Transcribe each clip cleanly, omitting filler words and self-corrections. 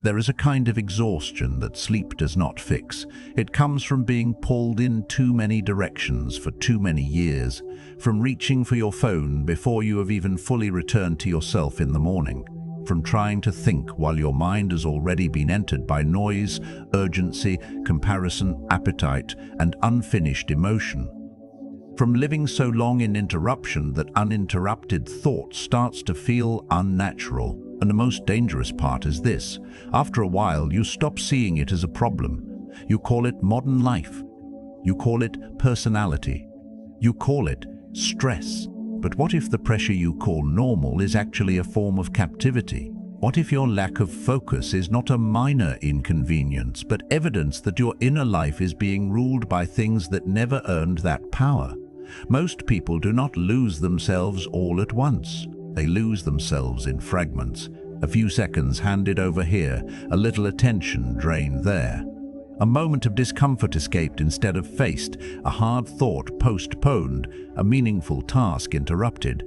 There is a kind of exhaustion that sleep does not fix. It comes from being pulled in too many directions for too many years, from reaching for your phone before you have even fully returned to yourself in the morning, from trying to think while your mind has already been entered by noise, urgency, comparison, appetite, and unfinished emotion. From living so long in interruption that uninterrupted thought starts to feel unnatural. And the most dangerous part is this: after a while, you stop seeing it as a problem. You call it modern life. You call it personality. You call it stress. But what if the pressure you call normal is actually a form of captivity? What if your lack of focus is not a minor inconvenience, but evidence that your inner life is being ruled by things that never earned that power? Most people do not lose themselves all at once. They lose themselves in fragments. A few seconds handed over here, a little attention drained there. A moment of discomfort escaped instead of faced, a hard thought postponed, a meaningful task interrupted,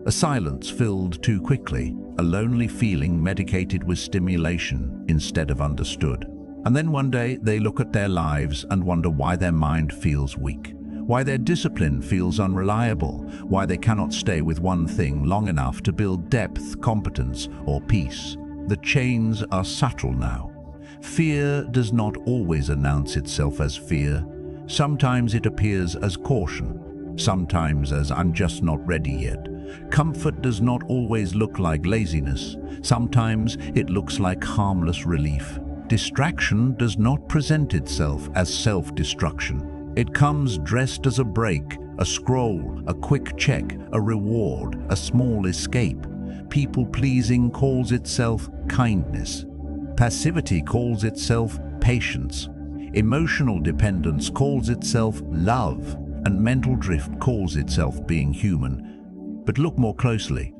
a silence filled too quickly, a lonely feeling medicated with stimulation instead of understood. And then one day they look at their lives and wonder why their mind feels weak, why their discipline feels unreliable, why they cannot stay with one thing long enough to build depth, competence, or peace. The chains are subtle now. Fear does not always announce itself as fear. Sometimes it appears as caution, sometimes as "I'm just not ready yet." Comfort does not always look like laziness. Sometimes it looks like harmless relief. Distraction does not present itself as self-destruction. It comes dressed as a break, a scroll, a quick check, a reward, a small escape. People-pleasing calls itself kindness. Passivity calls itself patience. Emotional dependence calls itself love. And mental drift calls itself being human. But look more closely.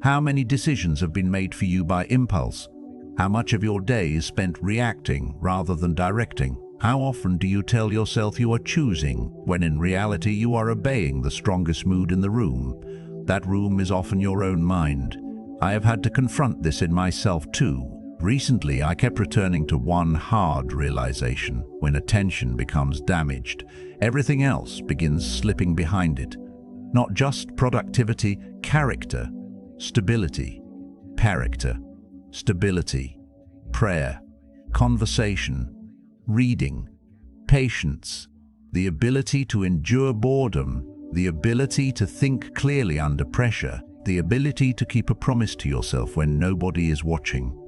How many decisions have been made for you by impulse? How much of your day is spent reacting rather than directing? How often do you tell yourself you are choosing, when in reality you are obeying the strongest mood in the room? That room is often your own mind. I have had to confront this in myself too. Recently, I kept returning to one hard realization: when attention becomes damaged, everything else begins slipping behind it. Not just productivity, character, stability, character, stability, prayer, conversation, reading, patience, the ability to endure boredom, the ability to think clearly under pressure, the ability to keep a promise to yourself when nobody is watching.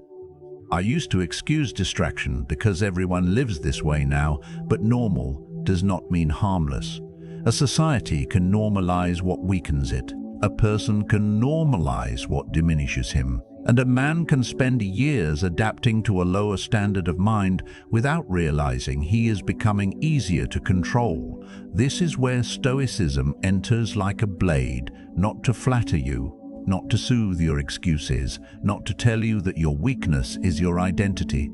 I used to excuse distraction because everyone lives this way now, but normal does not mean harmless. A society can normalize what weakens it. A person can normalize what diminishes him. And a man can spend years adapting to a lower standard of mind without realizing he is becoming easier to control. This is where Stoicism enters like a blade, not to flatter you, not to soothe your excuses, not to tell you that your weakness is your identity.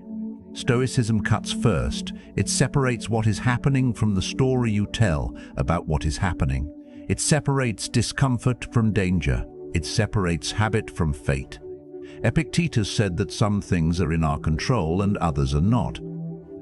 Stoicism cuts first. It separates what is happening from the story you tell about what is happening. It separates discomfort from danger. It separates habit from fate. Epictetus said that some things are in our control and others are not.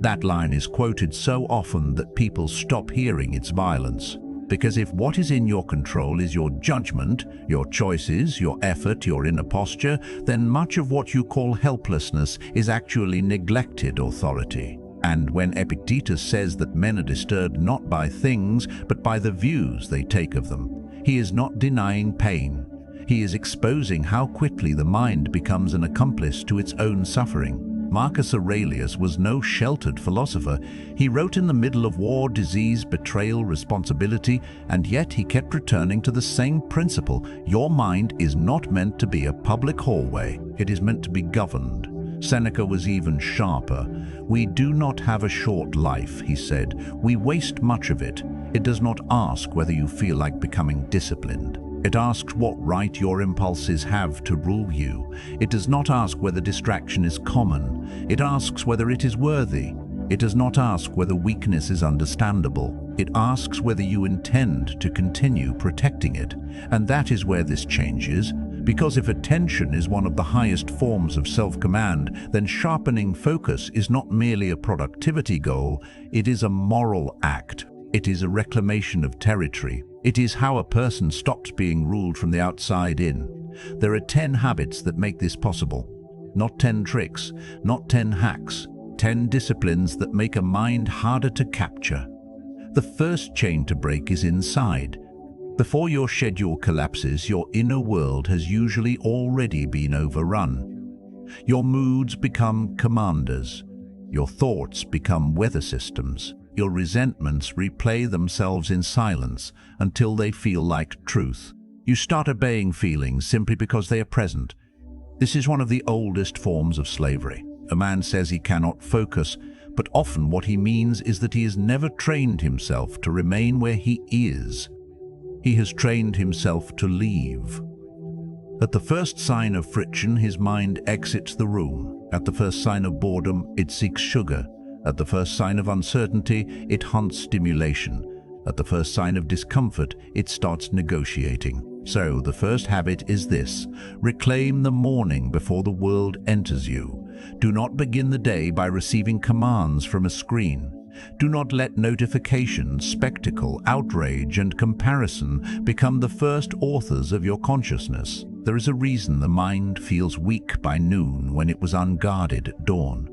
That line is quoted so often that people stop hearing its violence. Because if what is in your control is your judgment, your choices, your effort, your inner posture, then much of what you call helplessness is actually neglected authority. And when Epictetus says that men are disturbed not by things, but by the views they take of them, he is not denying pain. He is exposing how quickly the mind becomes an accomplice to its own suffering. Marcus Aurelius was no sheltered philosopher. He wrote in the middle of war, disease, betrayal, responsibility, and yet he kept returning to the same principle. Your mind is not meant to be a public hallway. It is meant to be governed. Seneca was even sharper. We do not have a short life, he said. We waste much of it. It does not ask whether you feel like becoming disciplined. It asks what right your impulses have to rule you. It does not ask whether distraction is common. It asks whether it is worthy. It does not ask whether weakness is understandable. It asks whether you intend to continue protecting it. And that is where this changes. Because if attention is one of the highest forms of self-command, then sharpening focus is not merely a productivity goal, it is a moral act. It is a reclamation of territory. It is how a person stops being ruled from the outside in. There are 10 habits that make this possible. Not 10 tricks, not 10 hacks, 10 disciplines that make a mind harder to capture. The first chain to break is inside. Before your schedule collapses, your inner world has usually already been overrun. Your moods become commanders. Your thoughts become weather systems. Your resentments replay themselves in silence until they feel like truth. You start obeying feelings simply because they are present. This is one of the oldest forms of slavery. A man says he cannot focus, but often what he means is that he has never trained himself to remain where he is. He has trained himself to leave. At the first sign of friction, his mind exits the room. At the first sign of boredom, it seeks sugar. At the first sign of uncertainty, it hunts stimulation. At the first sign of discomfort, it starts negotiating. So, the first habit is this: reclaim the morning before the world enters you. Do not begin the day by receiving commands from a screen. Do not let notifications, spectacle, outrage, and comparison become the first authors of your consciousness. There is a reason the mind feels weak by noon when it was unguarded at dawn.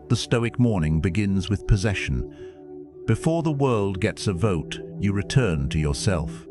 The Stoic morning begins with possession. Before the world gets a vote, you return to yourself.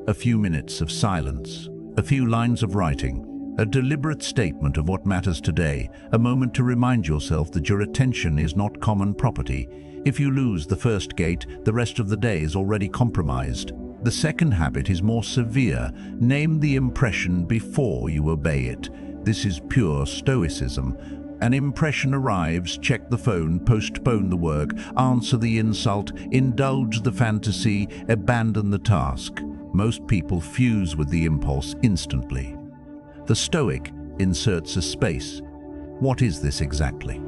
A few minutes of silence, a few lines of writing, a deliberate statement of what matters today, a moment to remind yourself that your attention is not common property. If you lose the first gate, the rest of the day is already compromised. The second habit is more severe. Name the impression before you obey it. This is pure Stoicism. An impression arrives, check the phone, postpone the work, answer the insult, indulge the fantasy, abandon the task. Most people fuse with the impulse instantly. The Stoic inserts a space. What is this exactly?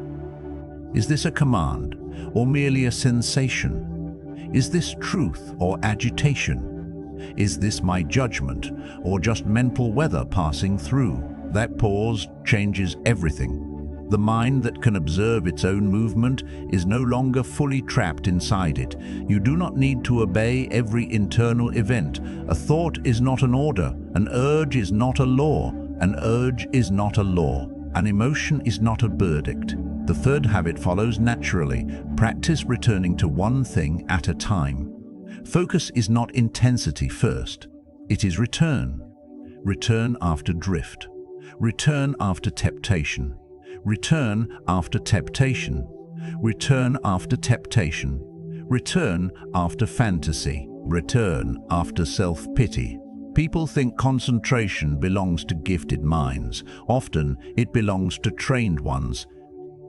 Is this a command, or merely a sensation? Is this truth or agitation? Is this my judgment, or just mental weather passing through? That pause changes everything. The mind that can observe its own movement is no longer fully trapped inside it. You do not need to obey every internal event. A thought is not an order. An urge is not a law. An urge is not a law. An emotion is not a verdict. The third habit follows naturally. Practice returning to one thing at a time. Focus is not intensity first. It is return. Return after drift. Return after temptation. Return after temptation. Return after temptation. Return after fantasy. Return after self-pity. People think concentration belongs to gifted minds. Often, it belongs to trained ones.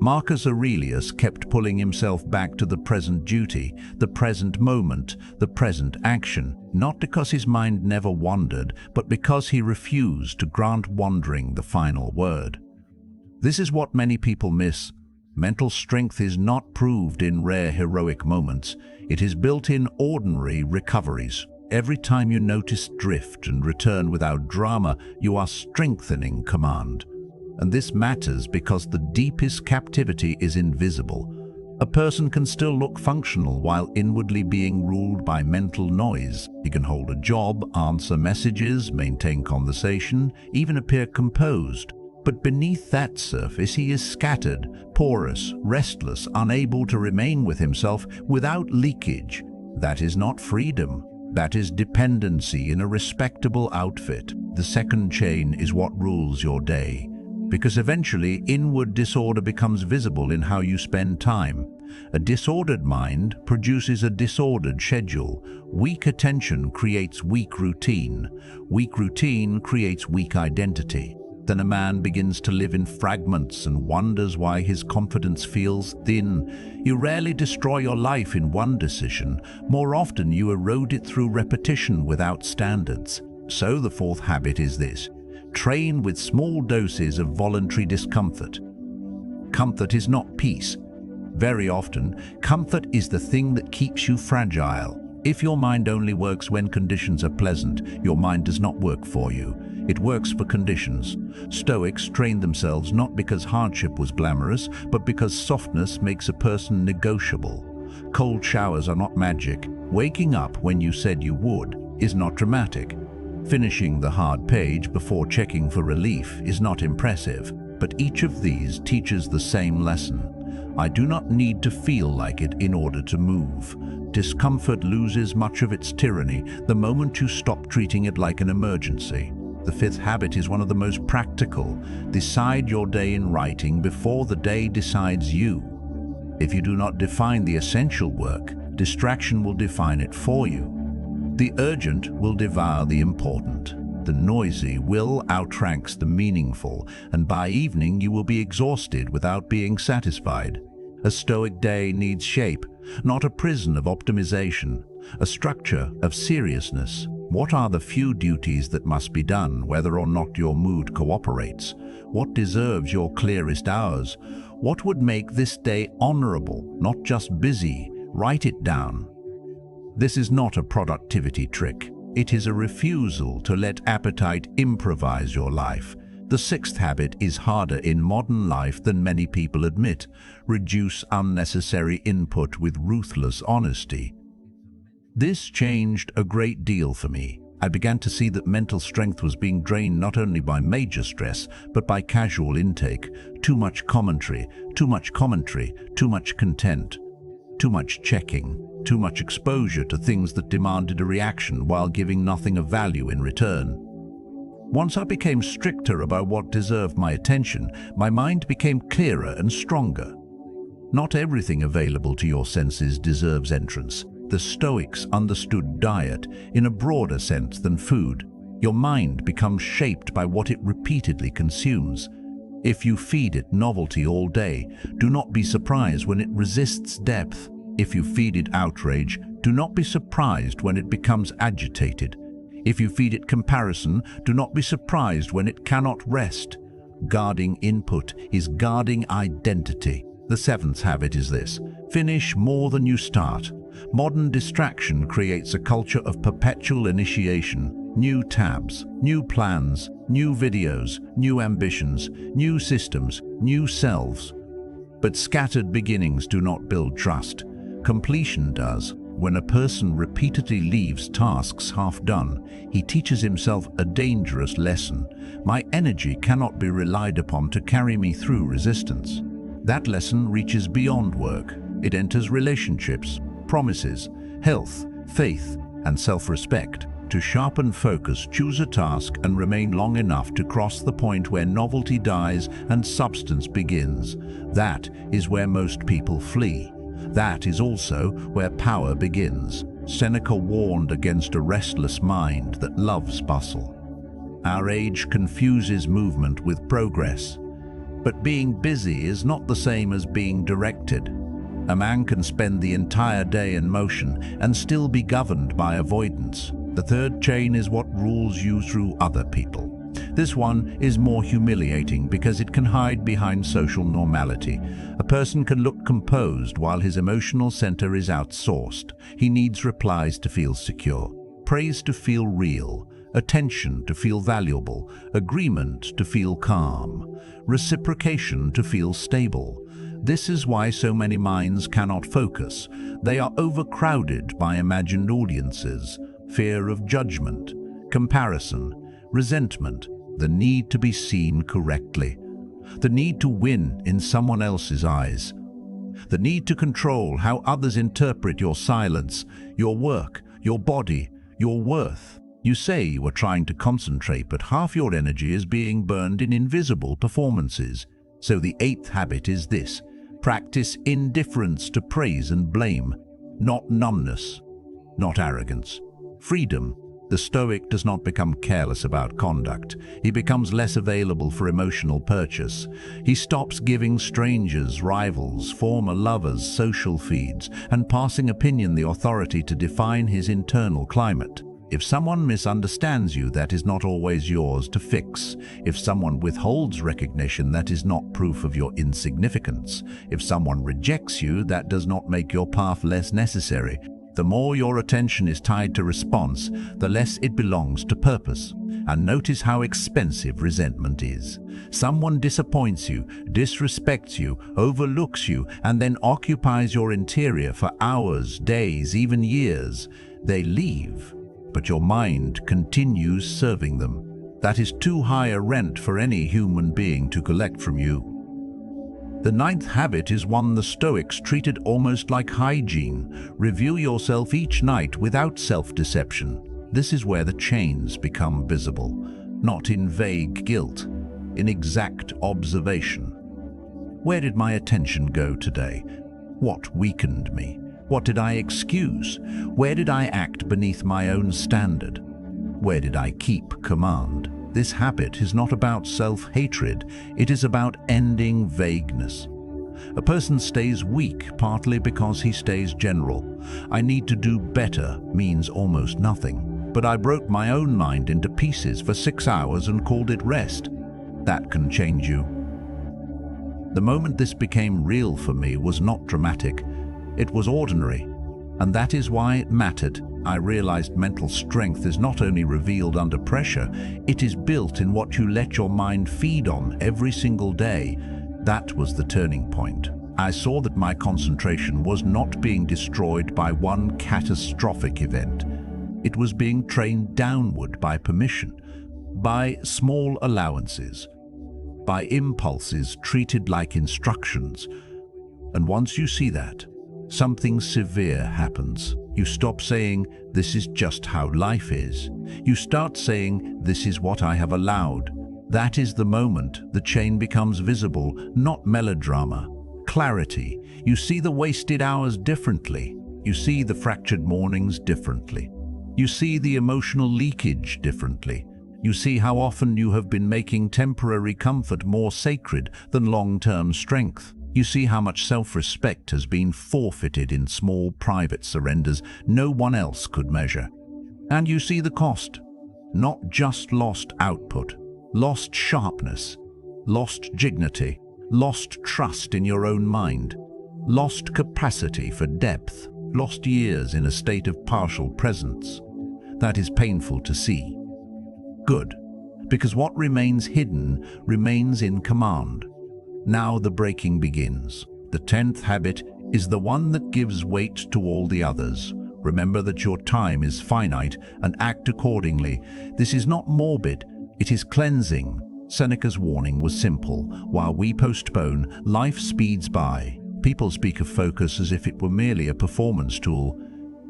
Marcus Aurelius kept pulling himself back to the present duty, the present moment, the present action, not because his mind never wandered, but because he refused to grant wandering the final word. This is what many people miss. Mental strength is not proved in rare heroic moments. It is built in ordinary recoveries. Every time you notice drift and return without drama, you are strengthening command. And this matters because the deepest captivity is invisible. A person can still look functional while inwardly being ruled by mental noise. He can hold a job, answer messages, maintain conversation, even appear composed. But beneath that surface, he is scattered, porous, restless, unable to remain with himself without leakage. That is not freedom. That is dependency in a respectable outfit. The second chain is what rules your day. Because eventually, inward disorder becomes visible in how you spend time. A disordered mind produces a disordered schedule. Weak attention creates weak routine. Weak routine creates weak identity. Then a man begins to live in fragments and wonders why his confidence feels thin. You rarely destroy your life in one decision. More often you erode it through repetition without standards. So the fourth habit is this: train with small doses of voluntary discomfort. Comfort is not peace. Very often, comfort is the thing that keeps you fragile. If your mind only works when conditions are pleasant, your mind does not work for you. It works for conditions. Stoics trained themselves not because hardship was glamorous, but because softness makes a person negotiable. Cold showers are not magic. Waking up when you said you would is not dramatic. Finishing the hard page before checking for relief is not impressive. But each of these teaches the same lesson. I do not need to feel like it in order to move. Discomfort loses much of its tyranny the moment you stop treating it like an emergency. The fifth habit is one of the most practical. Decide your day in writing before the day decides you. If you do not define the essential work, distraction will define it for you. The urgent will devour the important. The noisy will outranks the meaningful, and by evening you will be exhausted without being satisfied. A Stoic day needs shape, not a prison of optimization, a structure of seriousness. What are the few duties that must be done, whether or not your mood cooperates? What deserves your clearest hours? What would make this day honorable, not just busy? Write it down. This is not a productivity trick. It is a refusal to let appetite improvise your life. The sixth habit is harder in modern life than many people admit. Reduce unnecessary input with ruthless honesty. This changed a great deal for me. I began to see that mental strength was being drained not only by major stress, but by casual intake. Too much commentary, too much content, too much checking. Too much exposure to things that demanded a reaction while giving nothing of value in return. Once I became stricter about what deserved my attention, my mind became clearer and stronger. Not everything available to your senses deserves entrance. The Stoics understood diet in a broader sense than food. Your mind becomes shaped by what it repeatedly consumes. If you feed it novelty all day, do not be surprised when it resists depth. If you feed it outrage, do not be surprised when it becomes agitated. If you feed it comparison, do not be surprised when it cannot rest. Guarding input is guarding identity. The seventh habit is this: finish more than you start. Modern distraction creates a culture of perpetual initiation. New tabs, new plans, new videos, new ambitions, new systems, new selves. But scattered beginnings do not build trust. Completion does. When a person repeatedly leaves tasks half done, he teaches himself a dangerous lesson. My energy cannot be relied upon to carry me through resistance. That lesson reaches beyond work. It enters relationships, promises, health, faith, and self-respect. To sharpen focus, choose a task and remain long enough to cross the point where novelty dies and substance begins. That is where most people flee. That is also where power begins. Seneca warned against a restless mind that loves bustle. Our age confuses movement with progress. But being busy is not the same as being directed. A man can spend the entire day in motion and still be governed by avoidance. The third chain is what rules you through other people. This one is more humiliating because it can hide behind social normality. A person can look composed while his emotional center is outsourced. He needs replies to feel secure, praise to feel real, attention to feel valuable, agreement to feel calm, reciprocation to feel stable. This is why so many minds cannot focus. They are overcrowded by imagined audiences, fear of judgment, comparison, resentment, the need to be seen correctly, the need to win in someone else's eyes, the need to control how others interpret your silence, your work, your body, your worth. You say you are trying to concentrate, but half your energy is being burned in invisible performances. So the eighth habit is this: practice indifference to praise and blame, not numbness, not arrogance. Freedom. The Stoic does not become careless about conduct. He becomes less available for emotional purchase. He stops giving strangers, rivals, former lovers, social feeds, and passing opinion the authority to define his internal climate. If someone misunderstands you, that is not always yours to fix. If someone withholds recognition, that is not proof of your insignificance. If someone rejects you, that does not make your path less necessary. The more your attention is tied to response, the less it belongs to purpose. And notice how expensive resentment is. Someone disappoints you, disrespects you, overlooks you, and then occupies your interior for hours, days, even years. They leave, but your mind continues serving them. That is too high a rent for any human being to collect from you. The ninth habit is one the Stoics treated almost like hygiene. Review yourself each night without self-deception. This is where the chains become visible, not in vague guilt, in exact observation. Where did my attention go today? What weakened me? What did I excuse? Where did I act beneath my own standard? Where did I keep command? This habit is not about self-hatred, it is about ending vagueness. A person stays weak partly because he stays general. I need to do better means almost nothing. But I broke my own mind into pieces for 6 hours and called it rest. That can change you. The moment this became real for me was not dramatic. It was ordinary. And that is why it mattered. I realized mental strength is not only revealed under pressure, it is built in what you let your mind feed on every single day. That was the turning point. I saw that my concentration was not being destroyed by one catastrophic event. It was being trained downward by permission, by small allowances, by impulses treated like instructions. And once you see that, something severe happens. You stop saying, "This is just how life is." You start saying, "This is what I have allowed." That is the moment the chain becomes visible, not melodrama. Clarity. You see the wasted hours differently. You see the fractured mornings differently. You see the emotional leakage differently. You see how often you have been making temporary comfort more sacred than long-term strength. You see how much self-respect has been forfeited in small private surrenders no one else could measure. And you see the cost. Not just lost output, lost sharpness, lost dignity, lost trust in your own mind, lost capacity for depth, lost years in a state of partial presence. That is painful to see. Good, because what remains hidden remains in command. Now the breaking begins. The 10th habit is the one that gives weight to all the others. Remember that your time is finite and act accordingly. This is not morbid, it is cleansing. Seneca's warning was simple. While we postpone, life speeds by. People speak of focus as if it were merely a performance tool.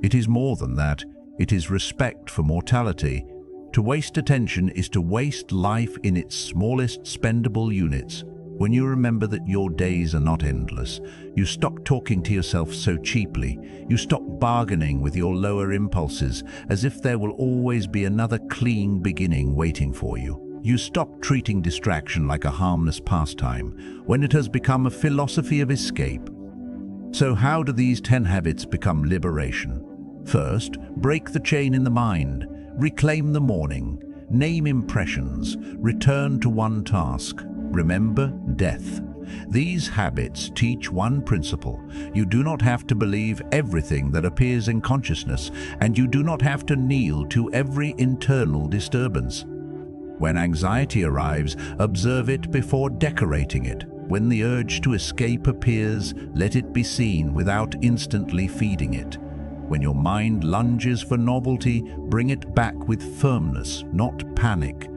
It is more than that. It is respect for mortality. To waste attention is to waste life in its smallest spendable units. When you remember that your days are not endless, you stop talking to yourself so cheaply. You stop bargaining with your lower impulses as if there will always be another clean beginning waiting for you. You stop treating distraction like a harmless pastime when it has become a philosophy of escape. So how do these 10 habits become liberation? First, break the chain in the mind, reclaim the morning, name impressions, return to one task. Remember death. These habits teach one principle. You do not have to believe everything that appears in consciousness, and you do not have to kneel to every internal disturbance. When anxiety arrives, observe it before decorating it. When the urge to escape appears, let it be seen without instantly feeding it. When your mind lunges for novelty, bring it back with firmness, not panic.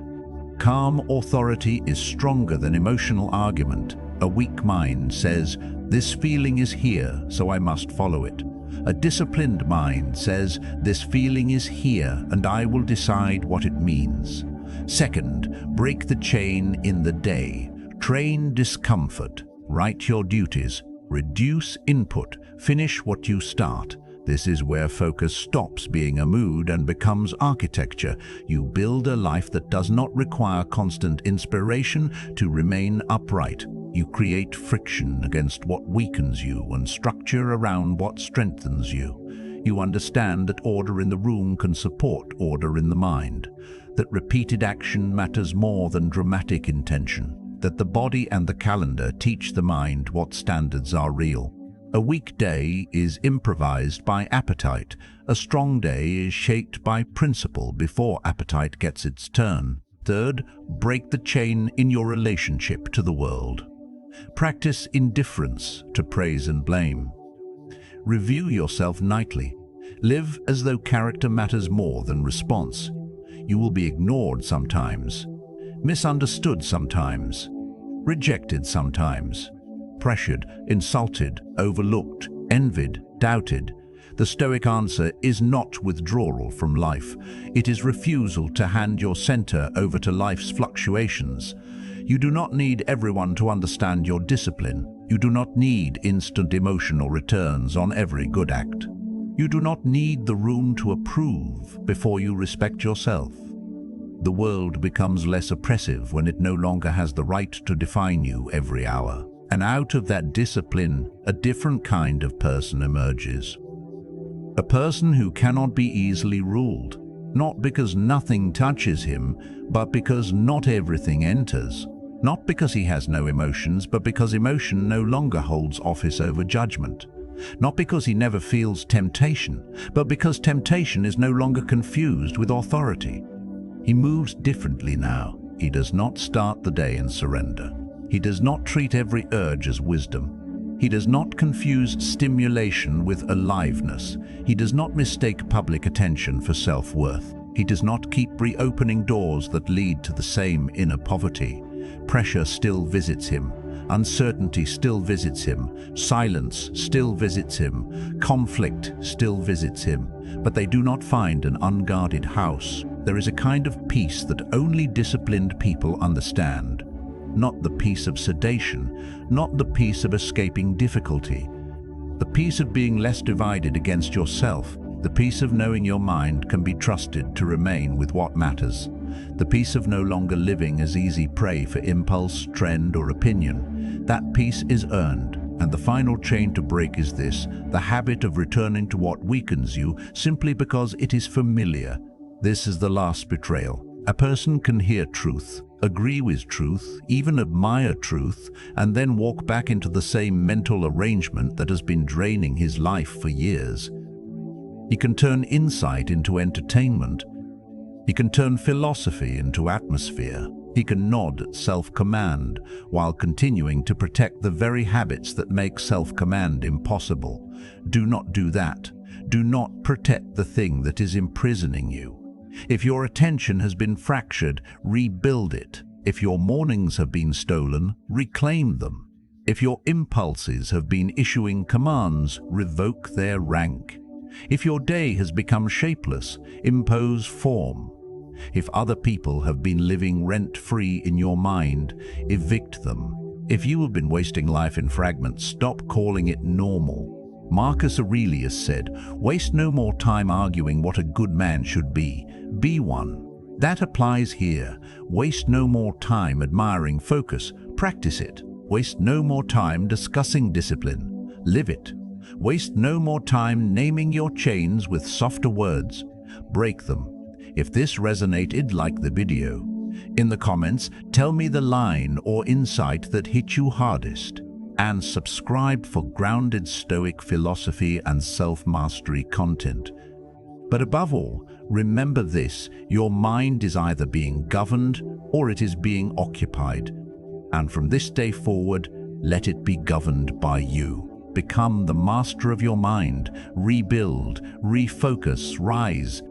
Calm authority is stronger than emotional argument. A weak mind says, "This feeling is here, so I must follow it." A disciplined mind says, "This feeling is here, and I will decide what it means." Second, break the chain in the day. Train discomfort. Write your duties. Reduce input. Finish what you start. This is where focus stops being a mood and becomes architecture. You build a life that does not require constant inspiration to remain upright. You create friction against what weakens you and structure around what strengthens you. You understand that order in the room can support order in the mind, that repeated action matters more than dramatic intention, that the body and the calendar teach the mind what standards are real. A weak day is improvised by appetite. A strong day is shaped by principle before appetite gets its turn. Third, break the chain in your relationship to the world. Practice indifference to praise and blame. Review yourself nightly. Live as though character matters more than response. You will be ignored sometimes, misunderstood sometimes, rejected sometimes, pressured, insulted, overlooked, envied, doubted. The Stoic answer is not withdrawal from life. It is refusal to hand your center over to life's fluctuations. You do not need everyone to understand your discipline. You do not need instant emotional returns on every good act. You do not need the room to approve before you respect yourself. The world becomes less oppressive when it no longer has the right to define you every hour. And out of that discipline, a different kind of person emerges. A person who cannot be easily ruled, not because nothing touches him, but because not everything enters. Not because he has no emotions, but because emotion no longer holds office over judgment. Not because he never feels temptation, but because temptation is no longer confused with authority. He moves differently now. He does not start the day in surrender. He does not treat every urge as wisdom. He does not confuse stimulation with aliveness. He does not mistake public attention for self-worth. He does not keep reopening doors that lead to the same inner poverty. Pressure still visits him. Uncertainty still visits him. Silence still visits him. Conflict still visits him. But they do not find an unguarded house. There is a kind of peace that only disciplined people understand. Not the peace of sedation, not the peace of escaping difficulty. The peace of being less divided against yourself. The peace of knowing your mind can be trusted to remain with what matters. The peace of no longer living as easy prey for impulse, trend, or opinion. That peace is earned, and the final chain to break is this: the habit of returning to what weakens you simply because it is familiar. This is the last betrayal. A person can hear truth, agree with truth, even admire truth, and then walk back into the same mental arrangement that has been draining his life for years. He can turn insight into entertainment. He can turn philosophy into atmosphere. He can nod at self-command while continuing to protect the very habits that make self-command impossible. Do not do that. Do not protect the thing that is imprisoning you. If your attention has been fractured, rebuild it. If your mornings have been stolen, reclaim them. If your impulses have been issuing commands, revoke their rank. If your day has become shapeless, impose form. If other people have been living rent-free in your mind, evict them. If you have been wasting life in fragments, stop calling it normal. Marcus Aurelius said, "Waste no more time arguing what a good man should be. Be one." That applies here. Waste no more time admiring focus. Practice it. Waste no more time discussing discipline. Live it. Waste no more time naming your chains with softer words. Break them. If this resonated, like the video. In the comments, tell me the line or insight that hit you hardest. And subscribe for grounded Stoic philosophy and self-mastery content. But above all, remember this: your mind is either being governed or it is being occupied. And from this day forward, let it be governed by you. Become the master of your mind. Rebuild, refocus, rise,